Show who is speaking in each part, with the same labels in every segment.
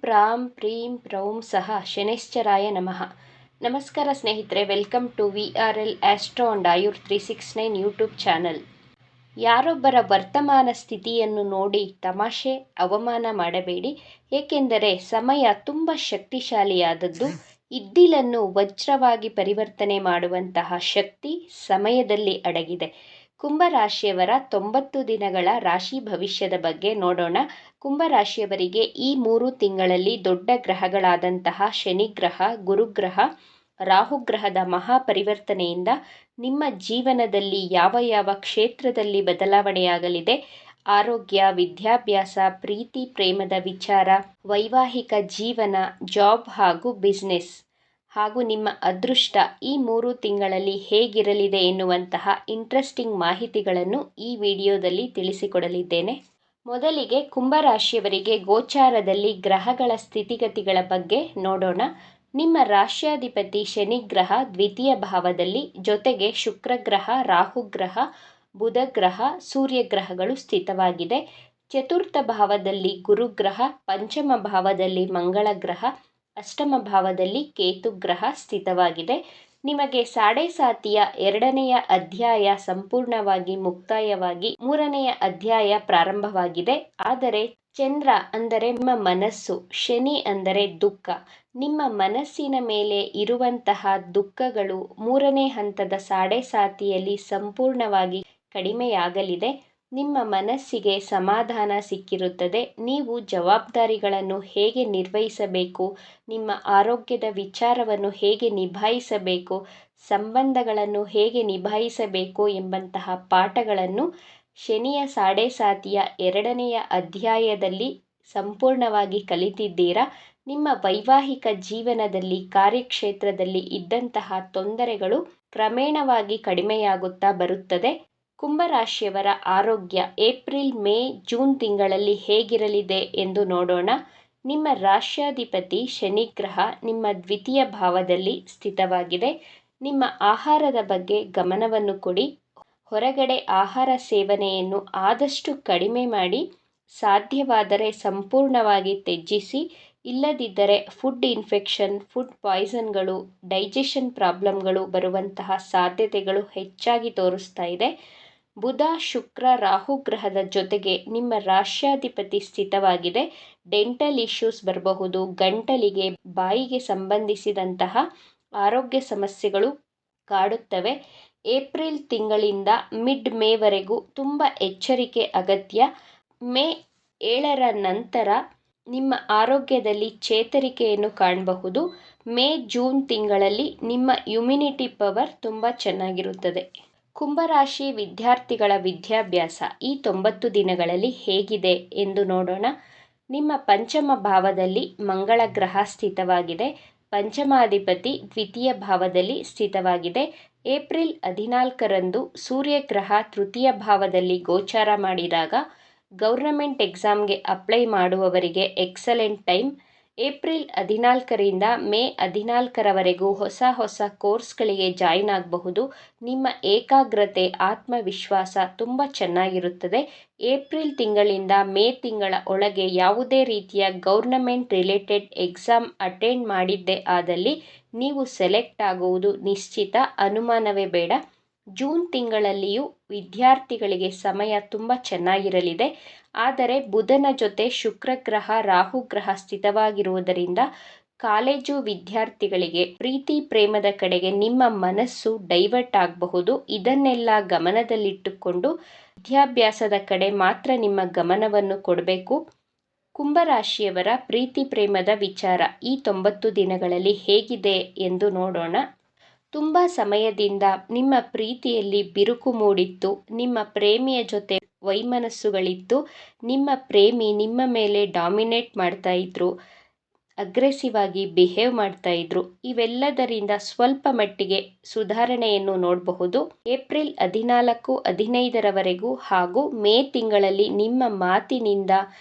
Speaker 1: ಪ್ರಾಂ ಪ್ರೀಂ ಪ್ರೌಂ ಸಹ ಶನೈಶ್ಚರಾಯ ನಮಃ. ನಮಸ್ಕಾರ ಸ್ನೇಹಿತರೆ, welcome to VRL astro and Ayur 369 YouTube channel. ಯಾರೊಬ್ಬರ ವರ್ತಮಾನ ಸ್ಥಿತಿಯನ್ನು ನೋಡಿ ತಮಾಷೆ ಅವಮಾನ ಮಾಡಬೇಡಿ, ಏಕೆಂದರೆ ಸಮಯ ತುಂಬ ಶಕ್ತಿಶಾಲಿಯಾದದ್ದು. ಇದ್ದಿಲನ್ನು ವಜ್ರವಾಗಿ ಪರಿವರ್ತನೆ ಮಾಡುವಂತಹ ಶಕ್ತಿ ಸಮಯದಲ್ಲಿ ಅಡಗಿದೆ. ಕುಂಭರಾಶಿಯವರ 90 ದಿನಗಳ ರಾಶಿ ಭವಿಷ್ಯದ ಬಗ್ಗೆ ನೋಡೋಣ. ಕುಂಭರಾಶಿಯವರಿಗೆ ಈ 3 ತಿಂಗಳಲ್ಲಿ ದೊಡ್ಡ ಗ್ರಹಗಳಾದಂತಹ ಶನಿಗ್ರಹ, ಗುರುಗ್ರಹ, ರಾಹುಗ್ರಹದ ಮಹಾಪರಿವರ್ತನೆಯಿಂದ ನಿಮ್ಮ ಜೀವನದಲ್ಲಿ ಯಾವ ಯಾವ ಕ್ಷೇತ್ರದಲ್ಲಿ ಬದಲಾವಣೆಯಾಗಲಿದೆ, ಆರೋಗ್ಯ, ವಿದ್ಯಾಭ್ಯಾಸ, ಪ್ರೀತಿ ಪ್ರೇಮದ ವಿಚಾರ, ವೈವಾಹಿಕ ಜೀವನ, ಜಾಬ್ ಹಾಗೂ ಬಿಸ್ನೆಸ್ ಹಾಗೂ ನಿಮ್ಮ ಅದೃಷ್ಟ ಈ 3 ತಿಂಗಳಲ್ಲಿ ಹೇಗಿರಲಿದೆ ಎನ್ನುವಂತಹ ಇಂಟ್ರೆಸ್ಟಿಂಗ್ ಮಾಹಿತಿಗಳನ್ನು ಈ ವಿಡಿಯೋದಲ್ಲಿ ತಿಳಿಸಿಕೊಡಲಿದ್ದೇನೆ. ಮೊದಲಿಗೆ ಕುಂಭರಾಶಿಯವರಿಗೆ ಗೋಚಾರದಲ್ಲಿ ಗ್ರಹಗಳ ಸ್ಥಿತಿಗತಿಗಳ ಬಗ್ಗೆ ನೋಡೋಣ. ನಿಮ್ಮ ರಾಶ್ಯಾಧಿಪತಿ ಶನಿಗ್ರಹ ದ್ವಿತೀಯ ಭಾವದಲ್ಲಿ, ಜೊತೆಗೆ ಶುಕ್ರಗ್ರಹ, ರಾಹುಗ್ರಹ, ಬುಧಗ್ರಹ, ಸೂರ್ಯಗ್ರಹಗಳು ಸ್ಥಿತವಾಗಿದೆ. ಚತುರ್ಥ ಭಾವದಲ್ಲಿ ಗುರುಗ್ರಹ, ಪಂಚಮ ಭಾವದಲ್ಲಿ ಮಂಗಳ ಗ್ರಹ, ಅಷ್ಟಮ ಭಾವದಲ್ಲಿ ಕೇತುಗ್ರಹ ಸ್ಥಿತವಾಗಿದೆ. ನಿಮಗೆ ಸಾಡೆ ಸಾತಿಯ 2ನೆಯ ಅಧ್ಯಾಯ ಸಂಪೂರ್ಣವಾಗಿ ಮುಕ್ತಾಯವಾಗಿ 3ನೆಯ ಅಧ್ಯಾಯ ಪ್ರಾರಂಭವಾಗಿದೆ. ಆದರೆ ಚಂದ್ರ ಅಂದರೆ ನಿಮ್ಮ ಮನಸ್ಸು, ಶನಿ ಅಂದರೆ ದುಃಖ. ನಿಮ್ಮ ಮನಸ್ಸಿನ ಮೇಲೆ ಇರುವಂತಹ ದುಃಖಗಳು 3ನೇ ಹಂತದ ಸಾಡೆ ಸಾತಿಯಲ್ಲಿ ಸಂಪೂರ್ಣವಾಗಿ ಕಡಿಮೆಯಾಗಲಿದೆ. ನಿಮ್ಮ ಮನಸ್ಸಿಗೆ ಸಮಾಧಾನ ಸಿಕ್ಕಿರುತ್ತದೆ. ನೀವು ಜವಾಬ್ದಾರಿಗಳನ್ನು ಹೇಗೆ ನಿರ್ವಹಿಸಬೇಕು, ನಿಮ್ಮ ಆರೋಗ್ಯದ ವಿಚಾರವನ್ನು ಹೇಗೆ ನಿಭಾಯಿಸಬೇಕು, ಸಂಬಂಧಗಳನ್ನು ಹೇಗೆ ನಿಭಾಯಿಸಬೇಕು ಎಂಬಂತಹ ಪಾಠಗಳನ್ನು ಶನಿಯ ಸಾಡೆ ಸಾತಿಯ 2ನೆಯ ಅಧ್ಯಾಯದಲ್ಲಿ ಸಂಪೂರ್ಣವಾಗಿ ಕಲಿತಿದ್ದೀರಾ. ನಿಮ್ಮ ವೈವಾಹಿಕ ಜೀವನದಲ್ಲಿ, ಕಾರ್ಯಕ್ಷೇತ್ರದಲ್ಲಿ ಇದ್ದಂತಹ ತೊಂದರೆಗಳು ಕ್ರಮೇಣವಾಗಿ ಕಡಿಮೆಯಾಗುತ್ತಾ ಬರುತ್ತದೆ. ಕುಂಭರಾಶಿಯವರ ಆರೋಗ್ಯ ಏಪ್ರಿಲ್, ಮೇ, ಜೂನ್ ತಿಂಗಳಲ್ಲಿ ಹೇಗಿರಲಿದೆ ಎಂದು ನೋಡೋಣ. ನಿಮ್ಮ ರಾಶ್ಯಾಧಿಪತಿ ಶನಿಗ್ರಹ ನಿಮ್ಮ ದ್ವಿತೀಯ ಭಾವದಲ್ಲಿ ಸ್ಥಿತವಾಗಿದೆ. ನಿಮ್ಮ ಆಹಾರದ ಬಗ್ಗೆ ಗಮನವನ್ನು ಕೊಡಿ. ಹೊರಗಡೆ ಆಹಾರ ಸೇವನೆಯನ್ನು ಆದಷ್ಟು ಕಡಿಮೆ ಮಾಡಿ, ಸಾಧ್ಯವಾದರೆ ಸಂಪೂರ್ಣವಾಗಿ ತ್ಯಜಿಸಿ. ಇಲ್ಲದಿದ್ದರೆ ಫುಡ್ ಇನ್ಫೆಕ್ಷನ್, ಫುಡ್ ಪಾಯ್ಸನ್ಗಳು, ಡೈಜೆಷನ್ ಪ್ರಾಬ್ಲಮ್ಗಳು ಬರುವಂತಹ ಸಾಧ್ಯತೆಗಳು ಹೆಚ್ಚಾಗಿ ತೋರಿಸ್ತಾ ಇದೆ. ಬುಧ, ಶುಕ್ರ, ರಾಹುಗ್ರಹದ ಜೊತೆಗೆ ನಿಮ್ಮ ರಾಶ್ಯಾಧಿಪತಿ ಸ್ಥಿತವಾಗಿದೆ. ಡೆಂಟಲ್ ಇಶ್ಯೂಸ್ ಬರಬಹುದು. ಗಂಟಲಿಗೆ, ಬಾಯಿಗೆ ಸಂಬಂಧಿಸಿದಂತಹ ಆರೋಗ್ಯ ಸಮಸ್ಯೆಗಳು ಕಾಡುತ್ತವೆ. ಏಪ್ರಿಲ್ ತಿಂಗಳಿಂದ ಮಿಡ್ ಮೇವರೆಗೂ ತುಂಬ ಎಚ್ಚರಿಕೆ ಅಗತ್ಯ. ಮೇ 7ರ ನಂತರ ನಿಮ್ಮ ಆರೋಗ್ಯದಲ್ಲಿ ಚೇತರಿಕೆಯನ್ನು ಕಾಣಬಹುದು. ಮೇ, ಜೂನ್ ತಿಂಗಳಲ್ಲಿ ನಿಮ್ಮ ಇಮ್ಯುನಿಟಿ ಪವರ್ ತುಂಬ ಚೆನ್ನಾಗಿರುತ್ತದೆ. ಕುಂಭರಾಶಿ ವಿದ್ಯಾರ್ಥಿಗಳ ವಿದ್ಯಾಭ್ಯಾಸ ಈ 90 ದಿನಗಳಲ್ಲಿ ಹೇಗಿದೆ ಎಂದು ನೋಡೋಣ. ನಿಮ್ಮ ಪಂಚಮ ಭಾವದಲ್ಲಿ ಮಂಗಳ ಗ್ರಹ ಸ್ಥಿತವಾಗಿದೆ. ಪಂಚಮಾಧಿಪತಿ ದ್ವಿತೀಯ ಭಾವದಲ್ಲಿ ಸ್ಥಿತವಾಗಿದೆ. ಏಪ್ರಿಲ್ 14ರಂದು ಸೂರ್ಯಗ್ರಹ ತೃತೀಯ ಭಾವದಲ್ಲಿ ಗೋಚಾರ ಮಾಡಿದಾಗ ಗೌರ್ನಮೆಂಟ್ ಎಕ್ಸಾಮ್ಗೆ ಅಪ್ಲೈ ಮಾಡುವವರಿಗೆ ಎಕ್ಸಲೆಂಟ್ ಟೈಮ್. ಏಪ್ರಿಲ್ 14ರಿಂದ ಮೇ 14ರವರೆಗೂ ಹೊಸ ಕೋರ್ಸ್ಗಳಿಗೆ ಜಾಯಿನ್ ಆಗಬಹುದು. ನಿಮ್ಮ ಏಕಾಗ್ರತೆ, ಆತ್ಮವಿಶ್ವಾಸ ತುಂಬ ಚೆನ್ನಾಗಿರುತ್ತದೆ. ಏಪ್ರಿಲ್ ತಿಂಗಳಿಂದ ಮೇ ತಿಂಗಳ ಒಳಗೆ ಯಾವುದೇ ರೀತಿಯ ಗೌರ್ನಮೆಂಟ್ ರಿಲೇಟೆಡ್ ಎಕ್ಸಾಮ್ ಅಟೆಂಡ್ ಮಾಡಿದ್ದೇ ಆದಲ್ಲಿ ನೀವು ಸೆಲೆಕ್ಟ್ ಆಗುವುದು ನಿಶ್ಚಿತ, ಅನುಮಾನವೇ ಬೇಡ. ಜೂನ್ ತಿಂಗಳಲ್ಲಿಯೂ ವಿದ್ಯಾರ್ಥಿಗಳಿಗೆ ಸಮಯ ತುಂಬ ಚೆನ್ನಾಗಿರಲಿದೆ. ಆದರೆ ಬುಧನ ಜೊತೆ ಶುಕ್ರಗ್ರಹ, ರಾಹುಗ್ರಹ ಸ್ಥಿತವಾಗಿರುವುದರಿಂದ ಕಾಲೇಜು ವಿದ್ಯಾರ್ಥಿಗಳಿಗೆ ಪ್ರೀತಿ ಪ್ರೇಮದ ಕಡೆಗೆ ನಿಮ್ಮ ಮನಸ್ಸು ಡೈವರ್ಟ್ ಆಗಬಹುದು. ಇದನ್ನೆಲ್ಲ ಗಮನದಲ್ಲಿಟ್ಟುಕೊಂಡು ವಿದ್ಯಾಭ್ಯಾಸದ ಕಡೆ ಮಾತ್ರ ನಿಮ್ಮ ಗಮನವನ್ನು ಕೊಡಬೇಕು. ಕುಂಭರಾಶಿಯವರ ಪ್ರೀತಿ ಪ್ರೇಮದ ವಿಚಾರ ಈ 90 ದಿನಗಳಲ್ಲಿ ಹೇಗಿದೆ ಎಂದು ನೋಡೋಣ. ತುಂಬ ಸಮಯದಿಂದ ನಿಮ್ಮ ಪ್ರೀತಿಯಲ್ಲಿ ಬಿರುಕು ಮೂಡಿತ್ತು. ನಿಮ್ಮ ಪ್ರೇಮಿಯ ಜೊತೆ ವೈಮನಸ್ಸುಗಳಿತ್ತು. ನಿಮ್ಮ ಪ್ರೇಮಿ ನಿಮ್ಮ ಮೇಲೆ ಡಾಮಿನೇಟ್ ಮಾಡ್ತಾ ಇದ್ರು, ಅಗ್ರೆಸಿವ್ ಆಗಿ ಬಿಹೇವ್ ಮಾಡ್ತಾ ಇದ್ರು. ಇವೆಲ್ಲದರಿಂದ ಸ್ವಲ್ಪ ಮಟ್ಟಿಗೆ ಸುಧಾರಣೆಯನ್ನು ನೋಡಬಹುದು. ಏಪ್ರಿಲ್ 14, 15ರವರೆಗೂ ಹಾಗೂ ಮೇ ತಿಂಗಳಲ್ಲಿ ನಿಮ್ಮ ಮಾತಿನಿಂದ,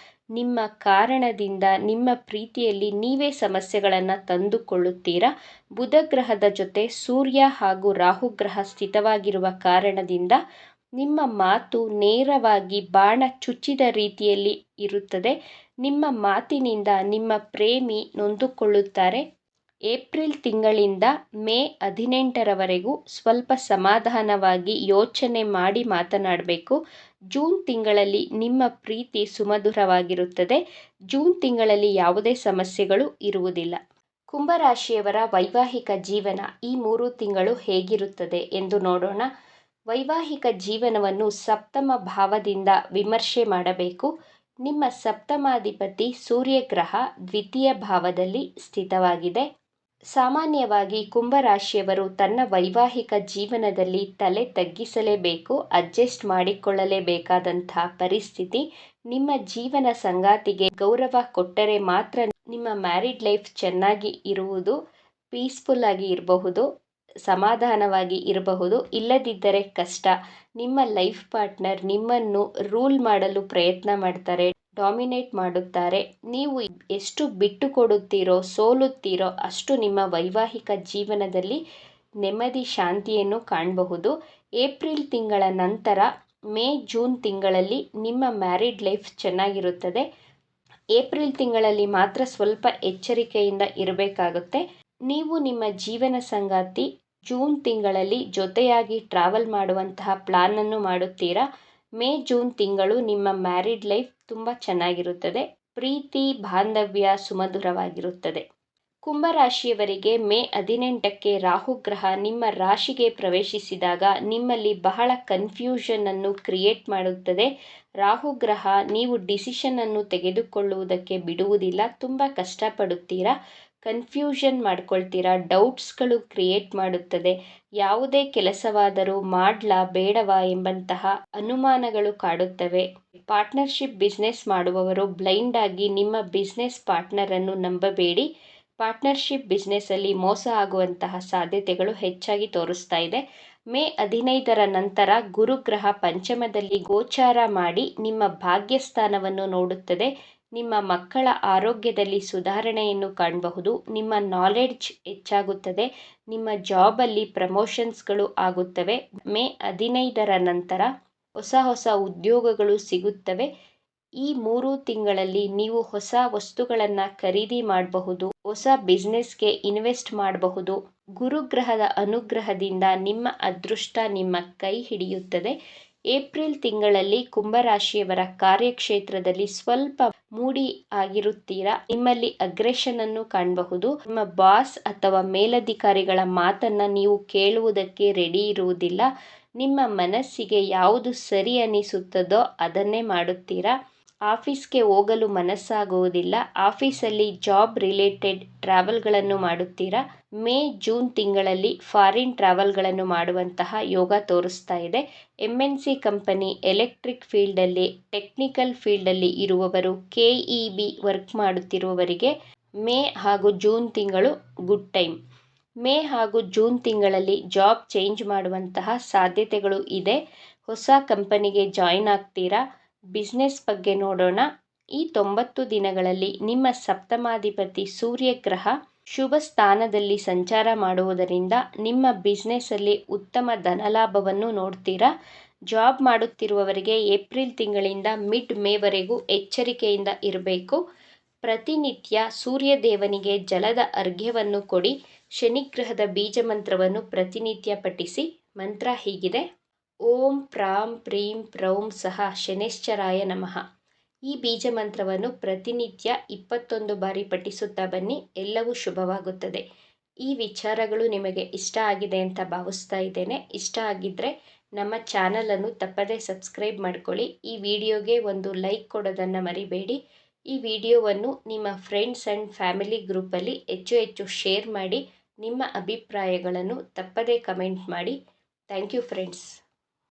Speaker 1: ನಿಮ್ಮ ಕಾರಣದಿಂದ ನಿಮ್ಮ ಪ್ರೀತಿಯಲ್ಲಿ ನೀವೇ ಸಮಸ್ಯೆಗಳನ್ನು ತಂದುಕೊಳ್ಳುತ್ತೀರಾ. ಬುಧ ಗ್ರಹದ ಜೊತೆ ಸೂರ್ಯ ಹಾಗೂ ರಾಹುಗ್ರಹ ಸ್ಥಿತವಾಗಿರುವ ಕಾರಣದಿಂದ ನಿಮ್ಮ ಮಾತು ನೇರವಾಗಿ ಬಾಣ ಚುಚ್ಚಿದ ರೀತಿಯಲ್ಲಿ ಇರುತ್ತದೆ. ನಿಮ್ಮ ಮಾತಿನಿಂದ ನಿಮ್ಮ ಪ್ರೇಮಿ ನೊಂದುಕೊಳ್ಳುತ್ತಾರೆ. ಏಪ್ರಿಲ್ ತಿಂಗಳಿಂದ ಮೇ 18ರವರೆಗೂ ಸ್ವಲ್ಪ ಸಮಾಧಾನವಾಗಿ ಯೋಚನೆ ಮಾಡಿ ಮಾತನಾಡಬೇಕು. ಜೂನ್ ತಿಂಗಳಲ್ಲಿ ನಿಮ್ಮ ಪ್ರೀತಿ ಸುಮಧುರವಾಗಿರುತ್ತದೆ. ಜೂನ್ ತಿಂಗಳಲ್ಲಿ ಯಾವುದೇ ಸಮಸ್ಯೆಗಳು ಇರುವುದಿಲ್ಲ. ಕುಂಭರಾಶಿಯವರ ವೈವಾಹಿಕ ಜೀವನ ಈ 3 ತಿಂಗಳು ಹೇಗಿರುತ್ತದೆ ಎಂದು ನೋಡೋಣ. ವೈವಾಹಿಕ ಜೀವನವನ್ನು ಸಪ್ತಮ ಭಾವದಿಂದ ವಿಮರ್ಶೆ ಮಾಡಬೇಕು. ನಿಮ್ಮ ಸಪ್ತಮಾಧಿಪತಿ ಸೂರ್ಯಗ್ರಹ ದ್ವಿತೀಯ ಭಾವದಲ್ಲಿ ಸ್ಥಿತವಾಗಿದೆ. ಸಾಮಾನ್ಯವಾಗಿ ಕುಂಭರಾಶಿಯವರು ತನ್ನ ವೈವಾಹಿಕ ಜೀವನದಲ್ಲಿ ತಲೆ ತಗ್ಗಿಸಲೇಬೇಕು, ಅಡ್ಜಸ್ಟ್ ಮಾಡಿಕೊಳ್ಳಲೇಬೇಕಾದಂತಹ ಪರಿಸ್ಥಿತಿ. ನಿಮ್ಮ ಜೀವನ ಸಂಗಾತಿಗೆ ಗೌರವ ಕೊಟ್ಟರೆ ಮಾತ್ರ ನಿಮ್ಮ ಮ್ಯಾರಿಡ್ ಲೈಫ್ ಚೆನ್ನಾಗಿ ಇರುವುದು, ಪೀಸ್ಫುಲ್ ಆಗಿ ಇರಬಹುದು, ಸಮಾಧಾನವಾಗಿ ಇರಬಹುದು. ಇಲ್ಲದಿದ್ದರೆ ಕಷ್ಟ. ನಿಮ್ಮ ಲೈಫ್ ಪಾರ್ಟ್ನರ್ ನಿಮ್ಮನ್ನು ರೂಲ್ ಮಾಡಲು ಪ್ರಯತ್ನ ಮಾಡ್ತಾರೆ, ಡಾಮಿನೇಟ್ ಮಾಡುತ್ತಾರೆ. ನೀವು ಎಷ್ಟು ಬಿಟ್ಟು ಕೊಡುತ್ತೀರೋ, ಸೋಲುತ್ತೀರೋ ಅಷ್ಟು ನಿಮ್ಮ ವೈವಾಹಿಕ ಜೀವನದಲ್ಲಿ ನೆಮ್ಮದಿ ಶಾಂತಿಯನ್ನು ಕಾಣಬಹುದು. ಏಪ್ರಿಲ್ ತಿಂಗಳ ನಂತರ ಮೇ ಜೂನ್ ತಿಂಗಳಲ್ಲಿ ನಿಮ್ಮ ಮ್ಯಾರಿಡ್ ಲೈಫ್ ಚೆನ್ನಾಗಿರುತ್ತದೆ. ಏಪ್ರಿಲ್ ತಿಂಗಳಲ್ಲಿ ಮಾತ್ರ ಸ್ವಲ್ಪ ಎಚ್ಚರಿಕೆಯಿಂದ ಇರಬೇಕಾಗುತ್ತೆ. ನೀವು ನಿಮ್ಮ ಜೀವನ ಸಂಗಾತಿ ಜೂನ್ ತಿಂಗಳಲ್ಲಿ ಜೊತೆಯಾಗಿ ಟ್ರಾವೆಲ್ ಮಾಡುವಂತಹ ಪ್ಲಾನನ್ನು ಮಾಡುತ್ತೀರಾ. ಮೇ ಜೂನ್ ತಿಂಗಳು ನಿಮ್ಮ ಮ್ಯಾರಿಡ್ ಲೈಫ್ ತುಂಬ ಚೆನ್ನಾಗಿರುತ್ತದೆ. ಪ್ರೀತಿ ಬಾಂಧವ್ಯ ಸುಮಧುರವಾಗಿರುತ್ತದೆ. ಕುಂಭರಾಶಿಯವರಿಗೆ ಮೇ 18ಕ್ಕೆ ರಾಹುಗ್ರಹ ನಿಮ್ಮ ರಾಶಿಗೆ ಪ್ರವೇಶಿಸಿದಾಗ ನಿಮ್ಮಲ್ಲಿ ಬಹಳ ಕನ್ಫ್ಯೂಷನನ್ನು ಕ್ರಿಯೇಟ್ ಮಾಡುತ್ತದೆ. ರಾಹುಗ್ರಹ ನೀವು ಡಿಸಿಷನನ್ನು ತೆಗೆದುಕೊಳ್ಳುವುದಕ್ಕೆ ಬಿಡುವುದಿಲ್ಲ. ತುಂಬ ಕಷ್ಟಪಡುತ್ತೀರಾ, ಕನ್ಫ್ಯೂಷನ್ ಮಾಡ್ಕೊಳ್ತೀರಾ, ಡೌಟ್ಸ್ಗಳು ಕ್ರಿಯೇಟ್ ಮಾಡುತ್ತದೆ. ಯಾವುದೇ ಕೆಲಸವಾದರೂ ಮಾಡ್ಲಾ ಬೇಡವಾ ಎಂಬಂತಹ ಅನುಮಾನಗಳು ಕಾಡುತ್ತವೆ. ಪಾರ್ಟ್ನರ್ಶಿಪ್ ಬಿಸ್ನೆಸ್ ಮಾಡುವವರು ಬ್ಲೈಂಡ್ ಆಗಿ ನಿಮ್ಮ ಬಿಸ್ನೆಸ್ ಪಾರ್ಟ್ನರನ್ನು ನಂಬಬೇಡಿ. ಪಾರ್ಟ್ನರ್ಶಿಪ್ ಬಿಸ್ನೆಸ್ಸಲ್ಲಿ ಮೋಸ ಆಗುವಂತಹ ಸಾಧ್ಯತೆಗಳು ಹೆಚ್ಚಾಗಿ ತೋರಿಸ್ತಾ ಇದೆ. ಮೇ 15ರ ನಂತರ ಗುರುಗ್ರಹ ಪಂಚಮದಲ್ಲಿ ಗೋಚಾರ ಮಾಡಿ ನಿಮ್ಮ ಭಾಗ್ಯಸ್ಥಾನವನ್ನು ನೋಡುತ್ತದೆ. ನಿಮ್ಮ ಮಕ್ಕಳ ಆರೋಗ್ಯದಲ್ಲಿ ಸುಧಾರಣೆಯನ್ನು ಕಾಣಬಹುದು. ನಿಮ್ಮ ನಾಲೆಡ್ಜ್ ಹೆಚ್ಚಾಗುತ್ತದೆ. ನಿಮ್ಮ ಜಾಬಲ್ಲಿ ಪ್ರಮೋಷನ್ಸ್ಗಳು ಆಗುತ್ತವೆ. ಮೇ 15ರ ನಂತರ ಹೊಸ ಉದ್ಯೋಗಗಳು ಸಿಗುತ್ತವೆ. ಈ 3 ತಿಂಗಳಲ್ಲಿ ನೀವು ಹೊಸ ವಸ್ತುಗಳನ್ನು ಖರೀದಿ ಮಾಡಬಹುದು, ಹೊಸ ಬಿಸ್ನೆಸ್ಗೆ ಇನ್ವೆಸ್ಟ್ ಮಾಡಬಹುದು. ಗುರುಗ್ರಹದ ಅನುಗ್ರಹದಿಂದ ನಿಮ್ಮ ಅದೃಷ್ಟ ನಿಮ್ಮ ಕೈ ಹಿಡಿಯುತ್ತದೆ. ಏಪ್ರಿಲ್ ತಿಂಗಳಲ್ಲಿ ಕುಂಭರಾಶಿಯವರ ಕಾರ್ಯಕ್ಷೇತ್ರದಲ್ಲಿ ಸ್ವಲ್ಪ ಮೂಡಿ ಆಗಿರುತ್ತೀರಾ. ನಿಮ್ಮಲ್ಲಿ ಅಗ್ರೆಷನ್ ಅನ್ನು ಕಾಣಬಹುದು. ನಿಮ್ಮ ಬಾಸ್ ಅಥವಾ ಮೇಲಧಿಕಾರಿಗಳ ಮಾತನ್ನ ನೀವು ಕೇಳುವುದಕ್ಕೆ ರೆಡಿ ಇರುವುದಿಲ್ಲ. ನಿಮ್ಮ ಮನಸ್ಸಿಗೆ ಯಾವುದು ಸರಿ ಅನಿಸುತ್ತದೋ ಅದನ್ನೇ ಮಾಡುತ್ತೀರಾ. ಆಫೀಸ್ಗೆ ಹೋಗಲು ಮನಸ್ಸಾಗುವುದಿಲ್ಲ. ಆಫೀಸಲ್ಲಿ ಜಾಬ್ ರಿಲೇಟೆಡ್ ಟ್ರಾವೆಲ್ಗಳನ್ನು ಮಾಡುತ್ತೀರಾ. ಮೇ ಜೂನ್ ತಿಂಗಳಲ್ಲಿ ಫಾರಿನ್ ಟ್ರಾವೆಲ್ಗಳನ್ನು ಮಾಡುವಂತಹ ಯೋಗ ತೋರಿಸ್ತಾ ಇದೆ. MNC ಕಂಪನಿ, ಎಲೆಕ್ಟ್ರಿಕ್ ಫೀಲ್ಡಲ್ಲಿ, ಟೆಕ್ನಿಕಲ್ ಫೀಲ್ಡಲ್ಲಿ ಇರುವವರು, KEB ವರ್ಕ್ ಮಾಡುತ್ತಿರುವವರಿಗೆ ಮೇ ಹಾಗೂ ಜೂನ್ ತಿಂಗಳು ಗುಡ್ ಟೈಮ್. ಮೇ ಹಾಗೂ ಜೂನ್ ತಿಂಗಳಲ್ಲಿ ಜಾಬ್ ಚೇಂಜ್ ಮಾಡುವಂತಹ ಸಾಧ್ಯತೆಗಳು ಇದೆ. ಹೊಸ ಕಂಪನಿಗೆ ಜಾಯಿನ್ ಆಗ್ತೀರಾ. ಬಿಸ್ನೆಸ್ ಬಗ್ಗೆ ನೋಡೋಣ. ಈ 90 ದಿನಗಳಲ್ಲಿ ನಿಮ್ಮ ಸಪ್ತಮಾಧಿಪತಿ ಸೂರ್ಯಗ್ರಹ ಶುಭ ಸ್ಥಾನದಲ್ಲಿ ಸಂಚಾರ ಮಾಡುವುದರಿಂದ ನಿಮ್ಮ ಬಿಸ್ನೆಸ್ಸಲ್ಲಿ ಉತ್ತಮ ಧನಲಾಭವನ್ನು ನೋಡ್ತೀರಾ. ಜಾಬ್ ಮಾಡುತ್ತಿರುವವರಿಗೆ ಏಪ್ರಿಲ್ ತಿಂಗಳಿಂದ ಮಿಡ್ ಮೇವರೆಗೂ ಎಚ್ಚರಿಕೆಯಿಂದ ಇರಬೇಕು. ಪ್ರತಿನಿತ್ಯ ಸೂರ್ಯದೇವನಿಗೆ ಜಲದ ಅರ್ಘ್ಯವನ್ನು ಕೊಡಿ. ಶನಿಗ್ರಹದ ಬೀಜ ಮಂತ್ರವನ್ನು ಪ್ರತಿನಿತ್ಯ ಪಠಿಸಿ. ಮಂತ್ರ ಹೀಗಿದೆ: ಓಂ ಪ್ರಾಂ ಪ್ರೀಂ ಪ್ರೌಂ ಸಹ ಶನೈಶ್ಚರಾಯ ನಮಃ. ಈ ಬೀಜ ಮಂತ್ರವನ್ನು ಪ್ರತಿನಿತ್ಯ 21 ಬಾರಿ ಪಠಿಸುತ್ತಾ ಬನ್ನಿ. ಎಲ್ಲವೂ ಶುಭವಾಗುತ್ತದೆ. ಈ ವಿಚಾರಗಳು ನಿಮಗೆ ಇಷ್ಟ ಆಗಿದೆ ಅಂತ ಭಾವಿಸ್ತಾ ಇದ್ದೇನೆ. ಇಷ್ಟ ಆಗಿದ್ದರೆ ನಮ್ಮ ಚಾನಲನ್ನು ತಪ್ಪದೇ ಸಬ್ಸ್ಕ್ರೈಬ್ ಮಾಡ್ಕೊಳ್ಳಿ. ಈ ವಿಡಿಯೋಗೆ ಒಂದು ಲೈಕ್ ಕೊಡೋದನ್ನು ಮರಿಬೇಡಿ. ಈ ವಿಡಿಯೋವನ್ನು ನಿಮ್ಮ ಫ್ರೆಂಡ್ಸ್ ಆ್ಯಂಡ್ ಫ್ಯಾಮಿಲಿ ಗ್ರೂಪಲ್ಲಿ ಹೆಚ್ಚು ಶೇರ್ ಮಾಡಿ. ನಿಮ್ಮ ಅಭಿಪ್ರಾಯಗಳನ್ನು ತಪ್ಪದೇ ಕಮೆಂಟ್ ಮಾಡಿ. Thank you friends.